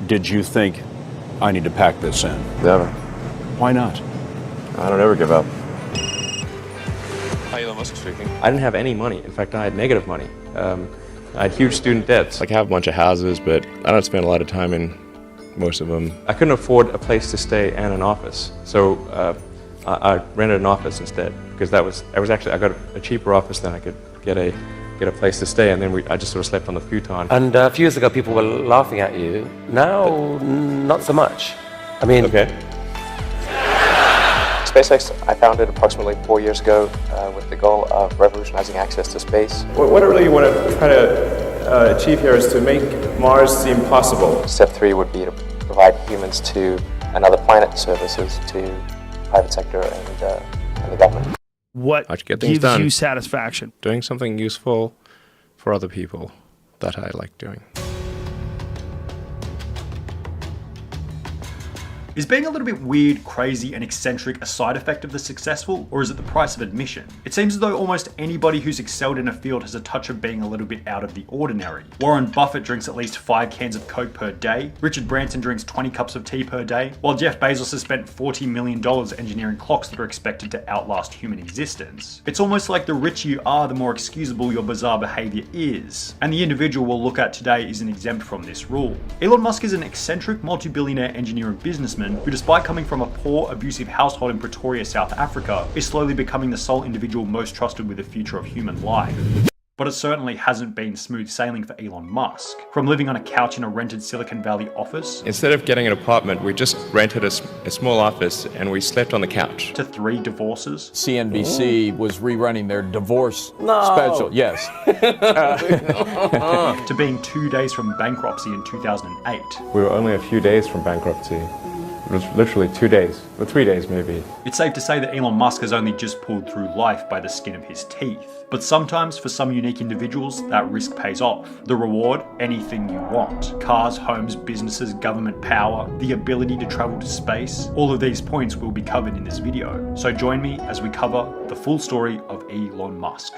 Did you think, I need to pack this in? Never. Why not? I don't ever give up. Hi, Elon Musk speaking. I didn't have any money. In fact, I had negative money. I had huge student debts. Like, I have a bunch of houses, but I don't spend a lot of time in most of them. I couldn't afford a place to stay and an office, so I rented an office instead, because I got a cheaper office than I could get a place to stay, and then I just sort of slept on the futon. And a few years ago, people were laughing at you. Now, not so much. I mean, Okay. SpaceX, I founded approximately 4 years ago with the goal of revolutionizing access to space. What I really want to try to achieve here is to make Mars seem possible. Step 3 would be to provide humans to another planet services to private sector and the government. What I should get things gives done. you satisfaction? Doing something useful for other people that I like doing. Is being a little bit weird, crazy, and eccentric a side effect of the successful, or is it the price of admission? It seems as though almost anybody who's excelled in a field has a touch of being a little bit out of the ordinary. Warren Buffett drinks at least 5 cans of Coke per day, Richard Branson drinks 20 cups of tea per day, while Jeff Bezos has spent $40 million engineering clocks that are expected to outlast human existence. It's almost like the richer you are, the more excusable your bizarre behavior is, and the individual we'll look at today isn't exempt from this rule. Elon Musk is an eccentric multi-billionaire engineer and businessman who, despite coming from a poor, abusive household in Pretoria, South Africa, is slowly becoming the sole individual most trusted with the future of human life. But it certainly hasn't been smooth sailing for Elon Musk. From living on a couch in a rented Silicon Valley office, Instead of getting an apartment, we just rented a small office and we slept on the couch. to 3 divorces, CNBC was rerunning their divorce special. Yes. to being 2 days from bankruptcy in 2008. We were only a few days from bankruptcy. It was literally 2 days, or 3 days maybe. It's safe to say that Elon Musk has only just pulled through life by the skin of his teeth. But sometimes, for some unique individuals, that risk pays off. The reward? Anything you want. Cars, homes, businesses, government power, the ability to travel to space. All of these points will be covered in this video. So join me as we cover the full story of Elon Musk.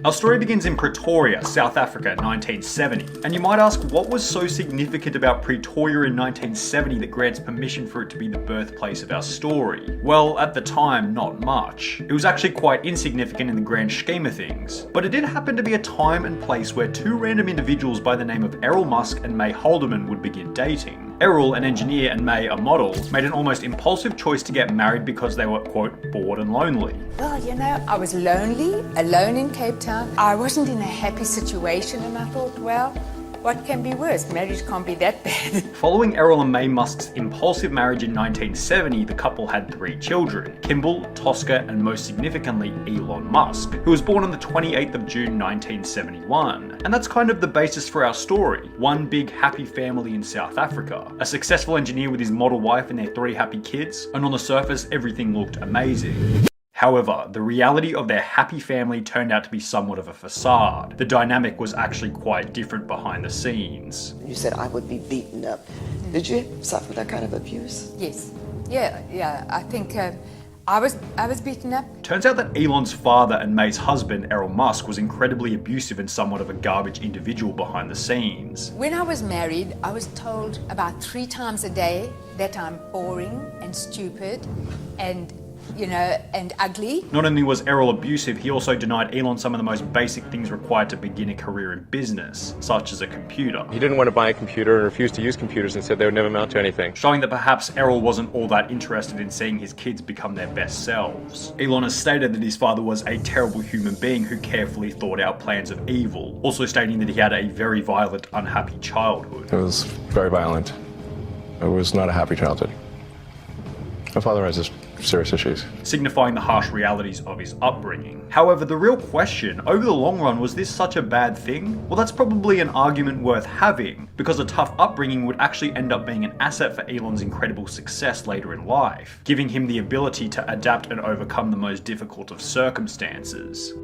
Our story begins in Pretoria, South Africa, 1970. And you might ask, what was so significant about Pretoria in 1970 that grants permission for it to be the birthplace of our story? Well, at the time, not much. It was actually quite insignificant in the grand scheme of things. But it did happen to be a time and place where 2 random individuals by the name of Elon Musk and May Haldeman would begin dating. Errol, an engineer, and May, a model, made an almost impulsive choice to get married because they were, quote, bored and lonely. Well, you know, I was lonely, alone in Cape Town. I wasn't in a happy situation, and I thought, well, what can be worse? Marriage can't be that bad. Following Errol and May Musk's impulsive marriage in 1970, the couple had 3 children, Kimball, Tosca, and most significantly, Elon Musk, who was born on the 28th of June 1971. And that's kind of the basis for our story. One big happy family in South Africa. A successful engineer with his model wife and their 3 happy kids, and on the surface, everything looked amazing. However, the reality of their happy family turned out to be somewhat of a facade. The dynamic was actually quite different behind the scenes. You said I would be beaten up. Did you suffer that kind of abuse? Yes. Yeah. I think I was beaten up. Turns out that Elon's father and May's husband, Elon Musk, was incredibly abusive and somewhat of a garbage individual behind the scenes. When I was married, I was told about 3 times a day that I'm boring and stupid and and ugly. Not only was Errol abusive, he also denied Elon some of the most basic things required to begin a career in business, such as a computer. He didn't want to buy a computer and refused to use computers and said they would never amount to anything. Showing that perhaps Errol wasn't all that interested in seeing his kids become their best selves. Elon has stated that his father was a terrible human being who carefully thought out plans of evil, also stating that he had a very violent, unhappy childhood. It was very violent. It was not a happy childhood. My father has this serious issues. Signifying the harsh realities of his upbringing. However, the real question, over the long run, was this such a bad thing? Well, that's probably an argument worth having, because a tough upbringing would actually end up being an asset for Elon's incredible success later in life, giving him the ability to adapt and overcome the most difficult of circumstances.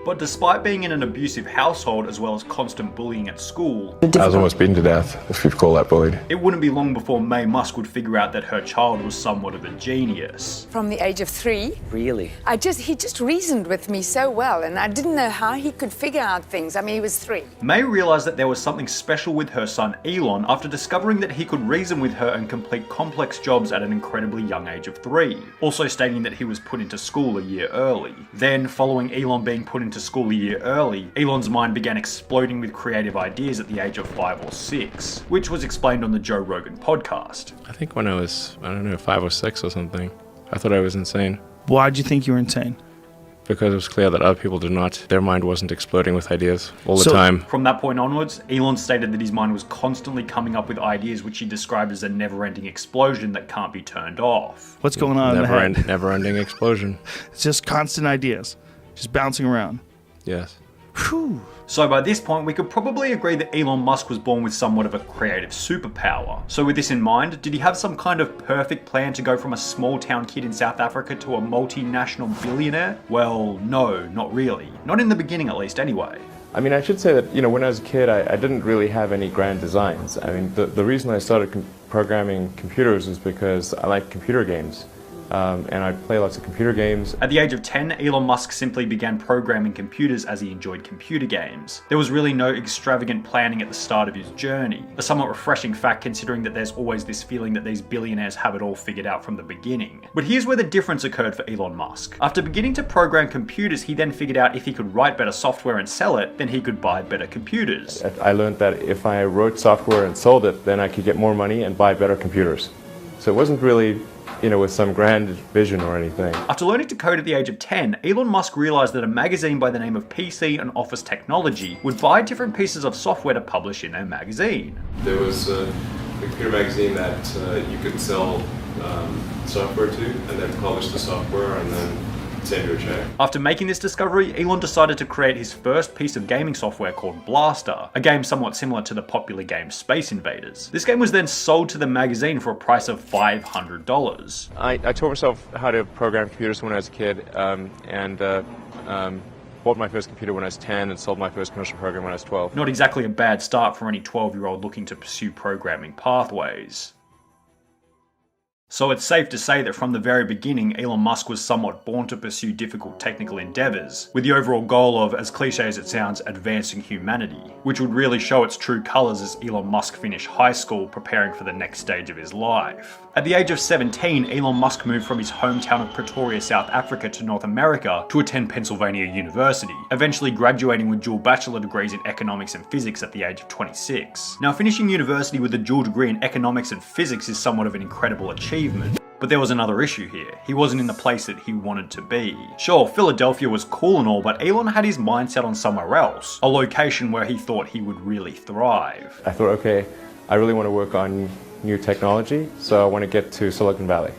But despite being in an abusive household as well as constant bullying at school, I was almost beaten to death, if you call that bullied. it wouldn't be long before Mae Musk would figure out that her child was somewhat of a genius. From the age of 3, Really? he just reasoned with me so well, and I didn't know how he could figure out things. I mean, he was 3. Mae realized that there was something special with her son Elon after discovering that he could reason with her and complete complex jobs at an incredibly young age of 3, also stating that he was put into school a year early. Then, following Elon being put into school a year early, Elon's mind began exploding with creative ideas at the age of 5 or 6, which was explained on the Joe Rogan podcast. I think when I was, 5 or 6 or something, I thought I was insane. Why'd you think you were insane? Because it was clear that other people did not. Their mind wasn't exploding with ideas all the time. From that point onwards, Elon stated that his mind was constantly coming up with ideas which he described as a never-ending explosion that can't be turned off. What's going on in the head? Never-ending explosion. It's just constant ideas, just bouncing around. Yes. Whew. So by this point, we could probably agree that Elon Musk was born with somewhat of a creative superpower. So with this in mind, did he have some kind of perfect plan to go from a small town kid in South Africa to a multinational billionaire? Well, no, not really. Not in the beginning at least anyway. I mean, I should say that, when I was a kid, I didn't really have any grand designs. I mean, the reason I started programming computers is because I like computer games. And I'd play lots of computer games. At the age of 10, Elon Musk simply began programming computers as he enjoyed computer games. There was really no extravagant planning at the start of his journey. A somewhat refreshing fact considering that there's always this feeling that these billionaires have it all figured out from the beginning. But here's where the difference occurred for Elon Musk. After beginning to program computers, he then figured out if he could write better software and sell it, then he could buy better computers. I learned that if I wrote software and sold it, then I could get more money and buy better computers. So it wasn't really with some grand vision or anything. After learning to code at the age of 10, Elon Musk realized that a magazine by the name of PC and Office Technology would buy different pieces of software to publish in their magazine. There was a computer magazine that you could sell software to, and then publish the software and then send you a check. After making this discovery, Elon decided to create his first piece of gaming software called Blaster, a game somewhat similar to the popular game Space Invaders. This game was then sold to the magazine for a price of $500. I taught myself how to program computers when I was a kid, and bought my first computer when I was 10 and sold my first commercial program when I was 12. Not exactly a bad start for any 12-year-old looking to pursue programming pathways. So it's safe to say that from the very beginning, Elon Musk was somewhat born to pursue difficult technical endeavors, with the overall goal of, as cliche as it sounds, advancing humanity, which would really show its true colors as Elon Musk finished high school preparing for the next stage of his life. At the age of 17, Elon Musk moved from his hometown of Pretoria, South Africa to North America to attend Pennsylvania University, eventually graduating with dual bachelor degrees in economics and physics at the age of 26. Now, finishing university with a dual degree in economics and physics is somewhat of an incredible achievement. But there was another issue here. He wasn't in the place that he wanted to be. Sure, Philadelphia was cool and all, but Elon had his mind set on somewhere else, a location where he thought he would really thrive. I thought, okay, I really want to work on new technology, so I want to get to Silicon Valley.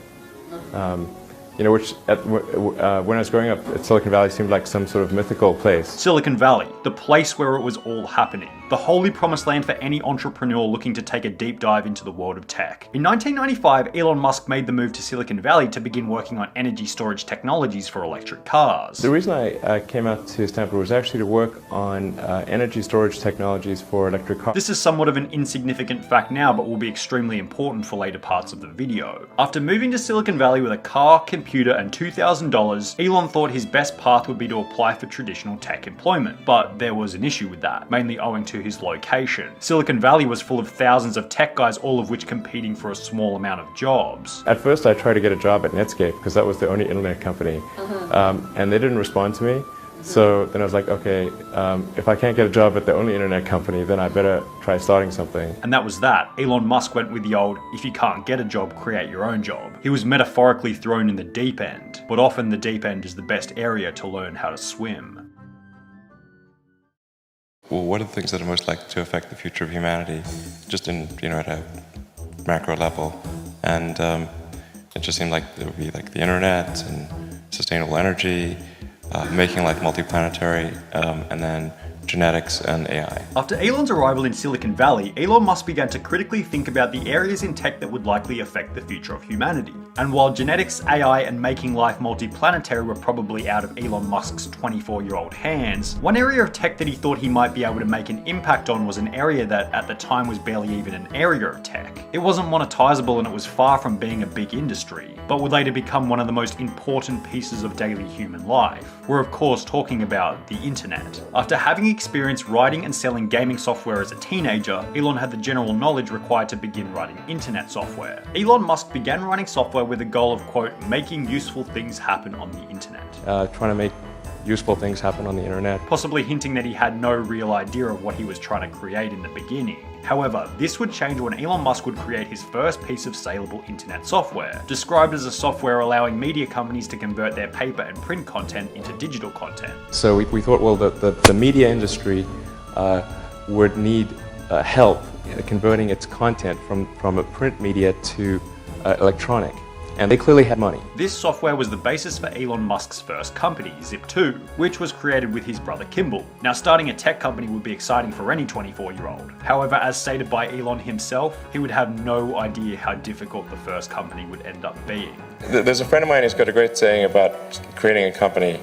When I was growing up, Silicon Valley seemed like some sort of mythical place. Silicon Valley, the place where it was all happening. The holy promised land for any entrepreneur looking to take a deep dive into the world of tech. In 1995, Elon Musk made the move to Silicon Valley to begin working on energy storage technologies for electric cars. The reason I came out to Stanford was actually to work on energy storage technologies for electric cars. This is somewhat of an insignificant fact now, but will be extremely important for later parts of the video. After moving to Silicon Valley with a car, computer, and $2,000, Elon thought his best path would be to apply for traditional tech employment. But there was an issue with that, mainly owing to his location. Silicon Valley was full of thousands of tech guys, all of which competing for a small amount of jobs. At first I tried to get a job at Netscape because that was the only internet company, and they didn't respond to me. So then I was like, okay, if I can't get a job at the only internet company, then I better try starting something. And that was that. Elon Musk went with the old, if you can't get a job, create your own job. He was metaphorically thrown in the deep end, but often the deep end is the best area to learn how to swim. Well, what are the things that are most likely to affect the future of humanity, just in, at a macro level? And it just seemed like it would be like the internet and sustainable energy, making life multiplanetary, and then genetics, and AI. After Elon's arrival in Silicon Valley, Elon Musk began to critically think about the areas in tech that would likely affect the future of humanity. And while genetics, AI, and making life multiplanetary were probably out of Elon Musk's 24-year-old hands, one area of tech that he thought he might be able to make an impact on was an area that at the time was barely even an area of tech. It wasn't monetizable and it was far from being a big industry, but would later become one of the most important pieces of daily human life. We're of course talking about the internet. After having experience writing and selling gaming software as a teenager, Elon had the general knowledge required to begin writing internet software. Elon Musk began writing software with the goal of, quote, making useful things happen on the internet. Trying to make useful things happen on the internet. Possibly hinting that he had no real idea of what he was trying to create in the beginning. However, this would change when Elon Musk would create his first piece of saleable internet software, described as a software allowing media companies to convert their paper and print content into digital content. So we thought, well, the media industry would need help converting its content from a print media to electronic. And they clearly had money. This software was the basis for Elon Musk's first company, Zip2, which was created with his brother Kimball. Now, starting a tech company would be exciting for any 24-year-old. However, as stated by Elon himself, he would have no idea how difficult the first company would end up being. There's a friend of mine who's got a great saying about creating a company,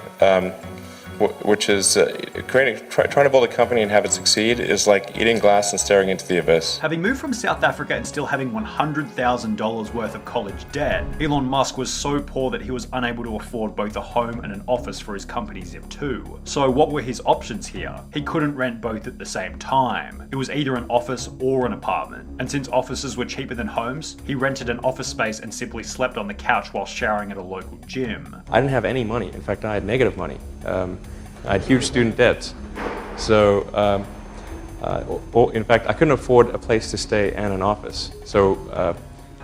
which is trying to build a company and have it succeed is like eating glass and staring into the abyss. Having moved from South Africa and still having $100,000 worth of college debt, Elon Musk was so poor that he was unable to afford both a home and an office for his company Zip2. So what were his options here? He couldn't rent both at the same time. It was either an office or an apartment. And since offices were cheaper than homes, he rented an office space and simply slept on the couch while showering at a local gym. I didn't have any money. In fact, I had negative money. I had huge student debts. So, in fact, I couldn't afford a place to stay and an office. So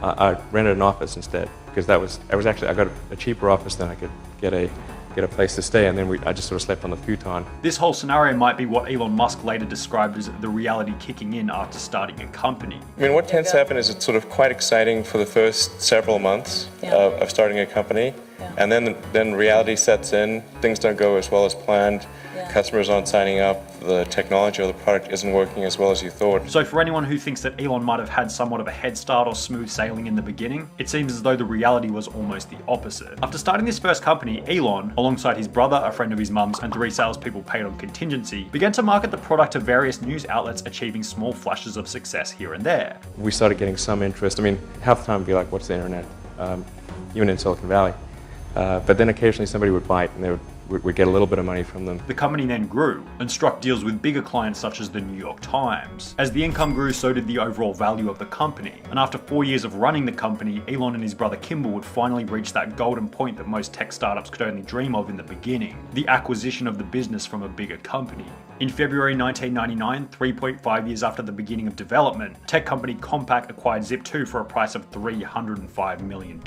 I rented an office instead because I got a cheaper office than I could get a place to stay, and then I just sort of slept on the futon. This whole scenario might be what Elon Musk later described as the reality kicking in after starting a company. I mean, what tends to happen is it's sort of quite exciting for the first several months of starting a company, and then reality sets in. Things don't go as well as planned. Customers aren't signing up. The technology or the product isn't working as well as you thought. So for anyone who thinks that Elon might have had somewhat of a head start or smooth sailing in the beginning, it seems as though the reality was almost the opposite. After starting this first company, Elon, alongside his brother, a friend of his mum's, and 3 salespeople paid on contingency, began to market the product to various news outlets, achieving small flashes of success here and there. We started getting some interest. I mean, half the time it'd be like, what's the internet? Even in Silicon Valley. But then occasionally somebody would bite and we'd get a little bit of money from them. The company then grew and struck deals with bigger clients such as the New York Times. As the income grew, so did the overall value of the company. And after 4 years of running the company, Elon and his brother Kimball would finally reach that golden point that most tech startups could only dream of in the beginning, the acquisition of the business from a bigger company. In February 1999, 3.5 years after the beginning of development, tech company Compaq acquired Zip2 for a price of $305 million.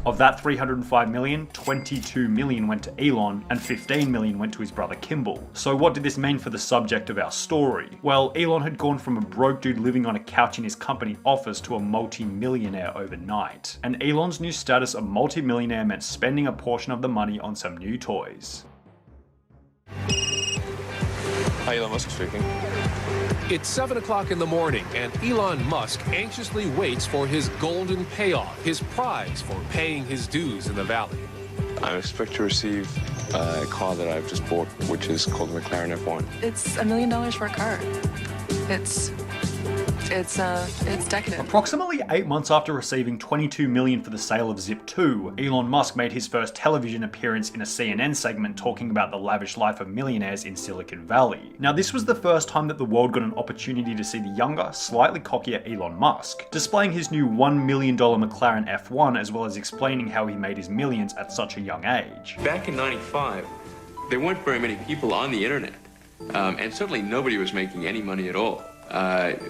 Of that $305 million, $22 million went to Elon and $15 million went to his brother Kimball. So what did this mean for the subject of our story? Well, Elon had gone from a broke dude living on a couch in his company office to a multi-millionaire overnight. And Elon's new status of multi-millionaire meant spending a portion of the money on some new toys. Hi, Elon Musk speaking. It's 7 o'clock in the morning, and Elon Musk anxiously waits for his golden payoff, his prize for paying his dues in the valley. I expect to receive a car that I've just bought, which is called the McLaren F1. It's $1 million for a car. It's decadent. Approximately 8 months after receiving $22 million for the sale of Zip2, Elon Musk made his first television appearance in a CNN segment talking about the lavish life of millionaires in Silicon Valley. Now, this was the first time that the world got an opportunity to see the younger, slightly cockier Elon Musk, displaying his new $1 million McLaren F1 as well as explaining how he made his millions at such a young age. Back in '95, there weren't very many people on the internet, and certainly nobody was making any money at all.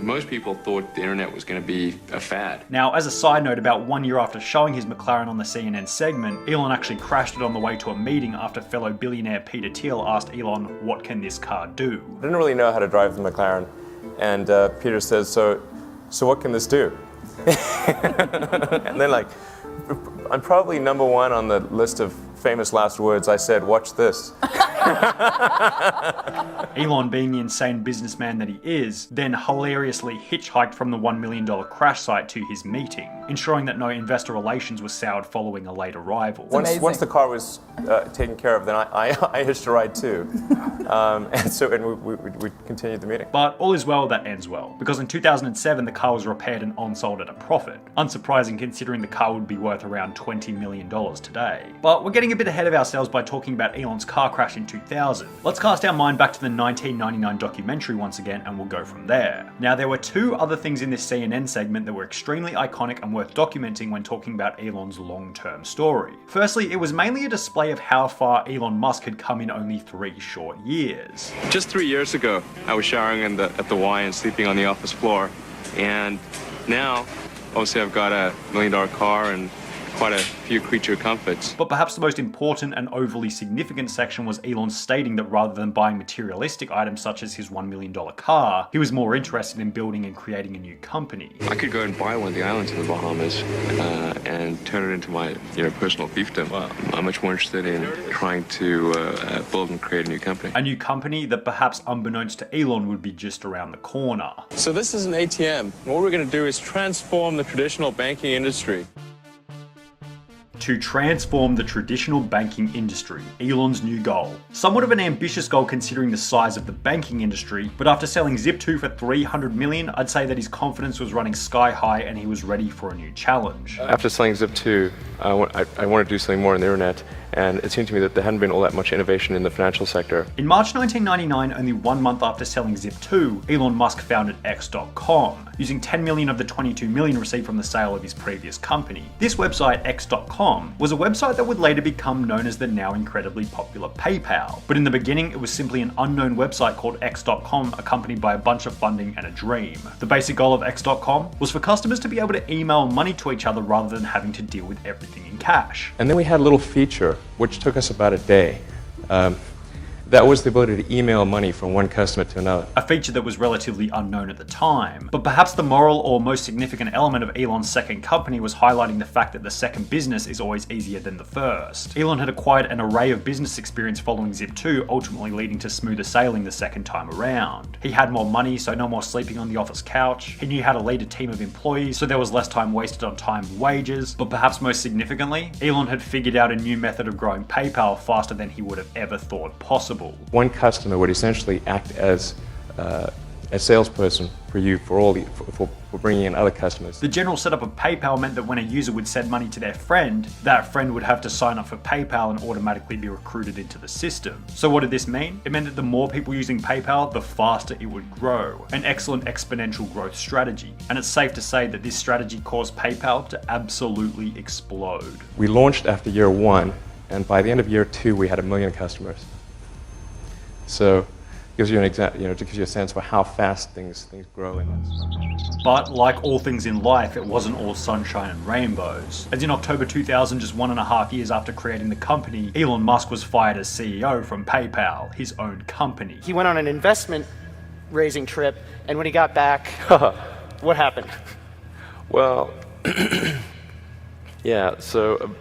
Most people thought the internet was going to be a fad. Now, as a side note, about 1 year after showing his McLaren on the CNN segment, Elon actually crashed it on the way to a meeting after fellow billionaire Peter Thiel asked Elon, "What can this car do?" I didn't really know how to drive the McLaren, and Peter says, so what can this do? And then I'm probably number one on the list of famous last words. I said, "Watch this." Elon, being the insane businessman that he is, then hilariously hitchhiked from the $1 million crash site to his meeting, ensuring that no investor relations were soured following a late arrival. Once the car was taken care of, then I hitched a ride too. And we continued the meeting. But all is well that ends well, because in 2007 the car was repaired and on-sold at a profit. Unsurprising considering the car would be worth around $20 million today. But we're getting a bit ahead of ourselves by talking about Elon's car crash in 2000. Let's cast our mind back to the 1999 documentary once again and we'll go from there. Now there were two other things in this CNN segment that were extremely iconic and worth documenting when talking about Elon's long-term story. Firstly, it was mainly a display of how far Elon Musk had come in only 3 short years. Just 3 years ago, I was showering at the Y and sleeping on the office floor. And now, obviously I've got a $1 million car and quite a few creature comforts. But perhaps the most important and overly significant section was Elon stating that rather than buying materialistic items such as his $1 million car, he was more interested in building and creating a new company. I could go and buy one of the islands in the Bahamas and turn it into my personal fiefdom. I'm much more interested in trying to build and create a new company. A new company that perhaps unbeknownst to Elon would be just around the corner. So this is an ATM. What we're going to do is transform the traditional banking industry. To transform the traditional banking industry, Elon's new goal. Somewhat of an ambitious goal considering the size of the banking industry, but after selling Zip2 for $300 million, I'd say that his confidence was running sky high and he was ready for a new challenge. After selling Zip2, I wanted to do something more on the internet, and it seemed to me that there hadn't been all that much innovation in the financial sector. In March 1999, only 1 month after selling Zip2, Elon Musk founded X.com, using $10 million of the $22 million received from the sale of his previous company. This website, X.com, was a website that would later become known as the now incredibly popular PayPal. But in the beginning, it was simply an unknown website called X.com, accompanied by a bunch of funding and a dream. The basic goal of X.com was for customers to be able to email money to each other rather than having to deal with everything in cash. And then we had a little feature, which took us about a day. That was the ability to email money from one customer to another. A feature that was relatively unknown at the time. But perhaps the moral or most significant element of Elon's second company was highlighting the fact that the second business is always easier than the first. Elon had acquired an array of business experience following Zip2, ultimately leading to smoother sailing the second time around. He had more money, so no more sleeping on the office couch. He knew how to lead a team of employees, so there was less time wasted on time and wages. But perhaps most significantly, Elon had figured out a new method of growing PayPal faster than he would have ever thought possible. One customer would essentially act as a salesperson for you for bringing in other customers. The general setup of PayPal meant that when a user would send money to their friend, that friend would have to sign up for PayPal and automatically be recruited into the system. So what did this mean? It meant that the more people using PayPal, the faster it would grow. An excellent exponential growth strategy. And it's safe to say that this strategy caused PayPal to absolutely explode. We launched after year 1, and by the end of year 2, we had 1 million customers. So, gives you an example, it gives you a sense for how fast things grow in this. But like all things in life, it wasn't all sunshine and rainbows. As in October 2000, just 1.5 years after creating the company, Elon Musk was fired as CEO from PayPal, his own company. He went on an investment raising trip, and when he got back, what happened? Well, yeah, so...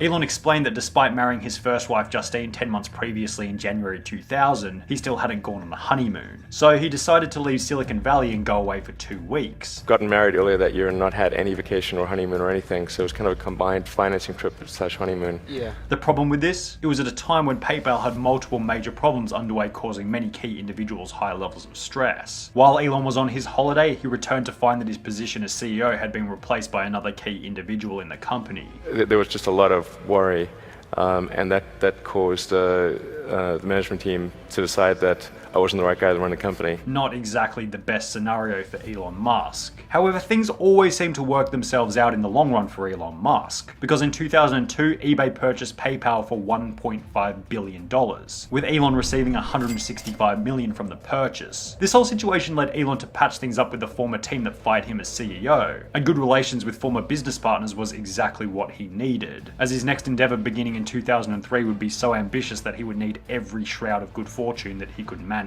Elon explained that despite marrying his first wife Justine 10 months previously in January 2000, he still hadn't gone on a honeymoon. So he decided to leave Silicon Valley and go away for 2 weeks. Gotten married earlier that year and not had any vacation or honeymoon or anything, so it was kind of a combined financing trip / honeymoon. Yeah. The problem with this? It was at a time when PayPal had multiple major problems underway, causing many key individuals high levels of stress. While Elon was on his holiday, he returned to find that his position as CEO had been replaced by another key individual in the company. There was just a lot of worry, and that caused the management team to decide that I wasn't the right guy to run the company. Not exactly the best scenario for Elon Musk. However, things always seem to work themselves out in the long run for Elon Musk, because in 2002, eBay purchased PayPal for $1.5 billion, with Elon receiving $165 million from the purchase. This whole situation led Elon to patch things up with the former team that fired him as CEO, and good relations with former business partners was exactly what he needed, as his next endeavor beginning in 2003 would be so ambitious that he would need every shroud of good fortune that he could manage.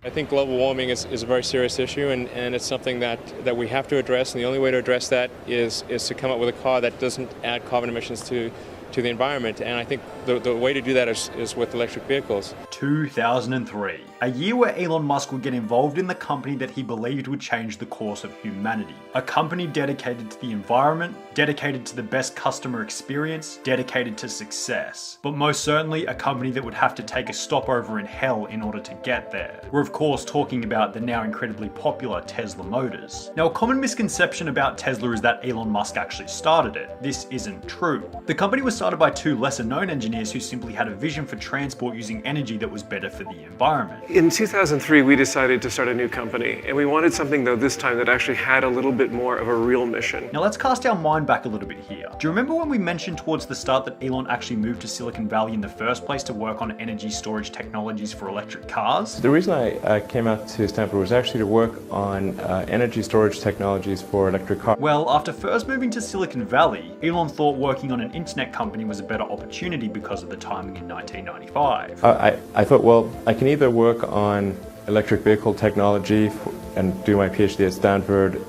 I think global warming is a very serious issue, and it's something that we have to address, and the only way to address that is to come up with a car that doesn't add carbon emissions to to the environment. And I think the way to do that is with electric vehicles. 2003, a year where Elon Musk would get involved in the company that he believed would change the course of humanity. A company dedicated to the environment, dedicated to the best customer experience, dedicated to success. But most certainly a company that would have to take a stopover in hell in order to get there. We're of course talking about the now incredibly popular Tesla Motors. Now, a common misconception about Tesla is that Elon Musk actually started it. This isn't true. The company was started by two lesser known engineers who simply had a vision for transport using energy that was better for the environment. In 2003, we decided to start a new company, and we wanted something though this time that actually had a little bit more of a real mission. Now let's cast our mind back a little bit here. Do you remember when we mentioned towards the start that Elon actually moved to Silicon Valley in the first place to work on energy storage technologies for electric cars? The reason I came out to Stanford was actually to work on energy storage technologies for electric cars. Well, after first moving to Silicon Valley, Elon thought working on an internet company was a better opportunity because of the timing in 1995. I thought, well, I can either work on electric vehicle technology and do my PhD at Stanford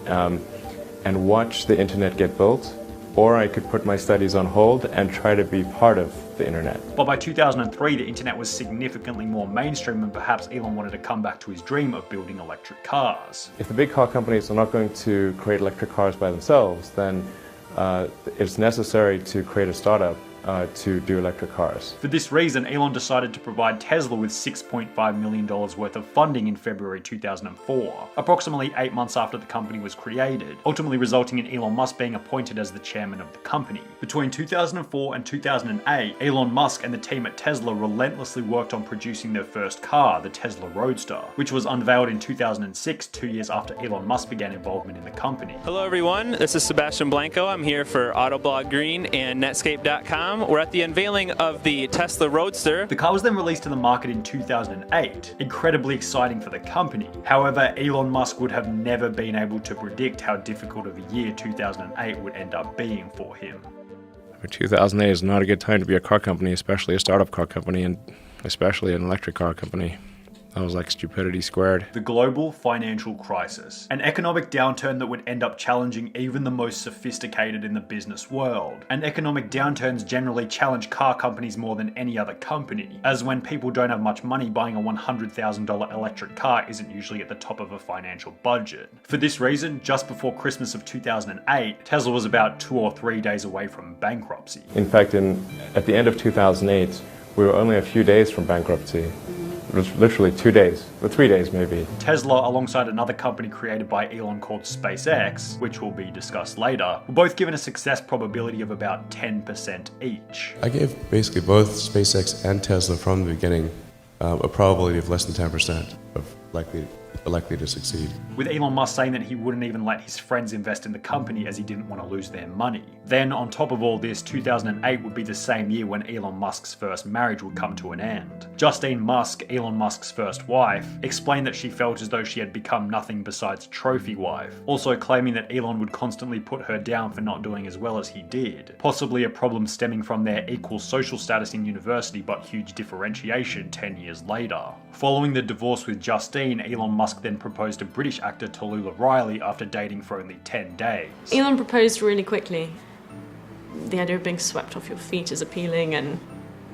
and watch the internet get built, or I could put my studies on hold and try to be part of the internet. But by 2003, the internet was significantly more mainstream, and perhaps Elon wanted to come back to his dream of building electric cars. If the big car companies are not going to create electric cars by themselves, then it's necessary to create a startup to do electric cars. For this reason, Elon decided to provide Tesla with $6.5 million worth of funding in February 2004, approximately 8 months after the company was created, ultimately resulting in Elon Musk being appointed as the chairman of the company. Between 2004 and 2008, Elon Musk and the team at Tesla relentlessly worked on producing their first car, the Tesla Roadster, which was unveiled in 2006, 2 years after Elon Musk began involvement in the company. Hello everyone, this is Sebastian Blanco. I'm here for Autoblog Green and Netscape.com. We're at the unveiling of the Tesla Roadster. The car was then released to the market in 2008, incredibly exciting for the company. However, Elon Musk would have never been able to predict how difficult of a year 2008 would end up being for him. 2008 is not a good time to be a car company, especially a startup car company, and especially an electric car company. That was like stupidity squared. The global financial crisis, an economic downturn that would end up challenging even the most sophisticated in the business world. And economic downturns generally challenge car companies more than any other company, as when people don't have much money, buying a $100,000 electric car isn't usually at the top of a financial budget. For this reason, just before Christmas of 2008, Tesla was about 2 or 3 days away from bankruptcy. In fact, at the end of 2008, we were only a few days from bankruptcy. It was literally 2 days, or 3 days maybe. Tesla, alongside another company created by Elon called SpaceX, which will be discussed later, were both given a success probability of about 10% each. I gave basically both SpaceX and Tesla from the beginning a probability of less than 10% of likely to succeed. With Elon Musk saying that he wouldn't even let his friends invest in the company as he didn't want to lose their money. Then on top of all this, 2008 would be the same year when Elon Musk's first marriage would come to an end. Justine Musk, Elon Musk's first wife, explained that she felt as though she had become nothing besides a trophy wife, also claiming that Elon would constantly put her down for not doing as well as he did, possibly a problem stemming from their equal social status in university but huge differentiation 10 years later. Following the divorce with Justine, Elon Musk then proposed to British actor Tallulah Riley after dating for only 10 days. Elon proposed really quickly. The idea of being swept off your feet is appealing, and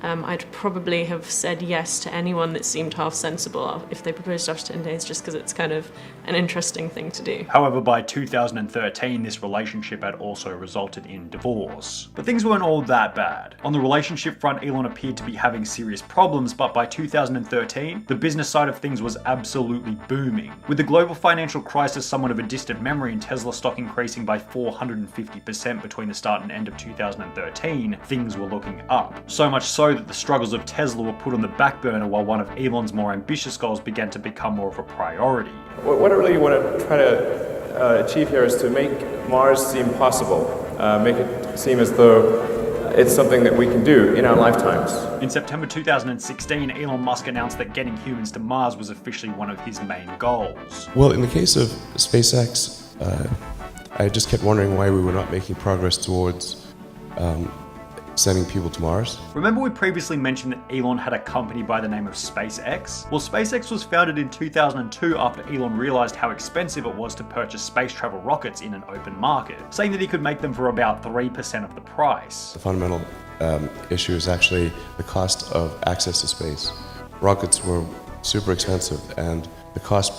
I'd probably have said yes to anyone that seemed half sensible if they proposed after 10 days, just because it's kind of an interesting thing to do. However, by 2013, this relationship had also resulted in divorce. But things weren't all that bad. On the relationship front, Elon appeared to be having serious problems, but by 2013, the business side of things was absolutely booming. With the global financial crisis somewhat of a distant memory and Tesla stock increasing by 450% between the start and end of 2013, things were looking up. So much so that the struggles of Tesla were put on the back burner while one of Elon's more ambitious goals began to become more of a priority. What I really want to try to achieve here is to make Mars seem possible, make it seem as though it's something that we can do in our lifetimes. In September 2016, Elon Musk announced that getting humans to Mars was officially one of his main goals. Well, in the case of SpaceX, I just kept wondering why we were not making progress towards sending people to Mars. Remember we previously mentioned that Elon had a company by the name of SpaceX? Well, SpaceX was founded in 2002 after Elon realized how expensive it was to purchase space travel rockets in an open market, saying that he could make them for about 3% of the price. The fundamental issue is actually the cost of access to space. Rockets were super expensive, and the cost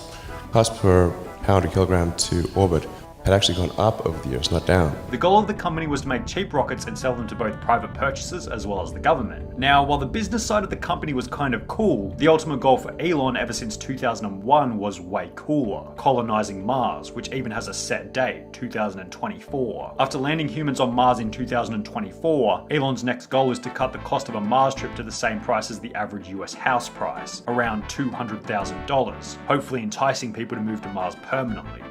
per pound or kilogram to orbit had actually gone up over the years, not down. The goal of the company was to make cheap rockets and sell them to both private purchasers as well as the government. Now, while the business side of the company was kind of cool, the ultimate goal for Elon ever since 2001 was way cooler, colonizing Mars, which even has a set date, 2024. After landing humans on Mars in 2024, Elon's next goal is to cut the cost of a Mars trip to the same price as the average US house price, around $200,000, hopefully enticing people to move to Mars permanently.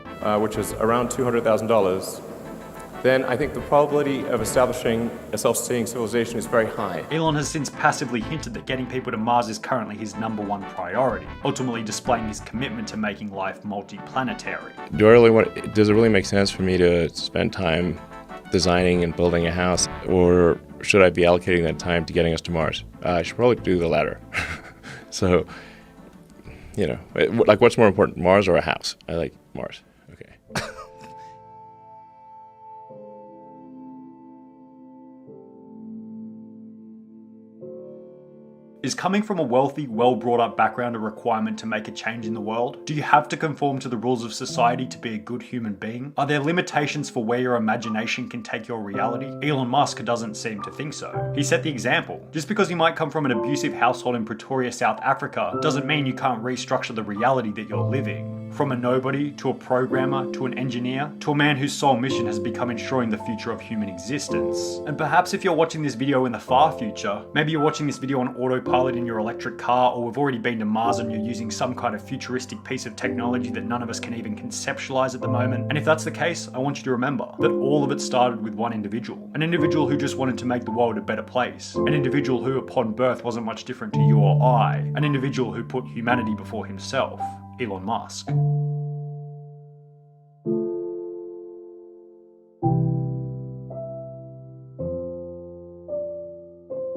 Which is around $200,000, then I think the probability of establishing a self-sustaining civilization is very high. Elon has since passively hinted that getting people to Mars is currently his #1 priority, ultimately displaying his commitment to making life multi-planetary. Does it really make sense for me to spend time designing and building a house, or should I be allocating that time to getting us to Mars? I should probably do the latter. So, you know, like what's more important, Mars or a house? I like Mars. Is coming from a wealthy, well-brought-up background a requirement to make a change in the world? Do you have to conform to the rules of society to be a good human being? Are there limitations for where your imagination can take your reality? Elon Musk doesn't seem to think so. He set the example. Just because you might come from an abusive household in Pretoria, South Africa, doesn't mean you can't restructure the reality that you're living. From a nobody, to a programmer, to an engineer, to a man whose sole mission has become ensuring the future of human existence. And perhaps if you're watching this video in the far future, maybe you're watching this video on autopilot in your electric car, or we've already been to Mars and you're using some kind of futuristic piece of technology that none of us can even conceptualize at the moment. And if that's the case, I want you to remember that all of it started with one individual. An individual who just wanted to make the world a better place. An individual who upon birth wasn't much different to you or I. An individual who put humanity before himself. Elon Musk.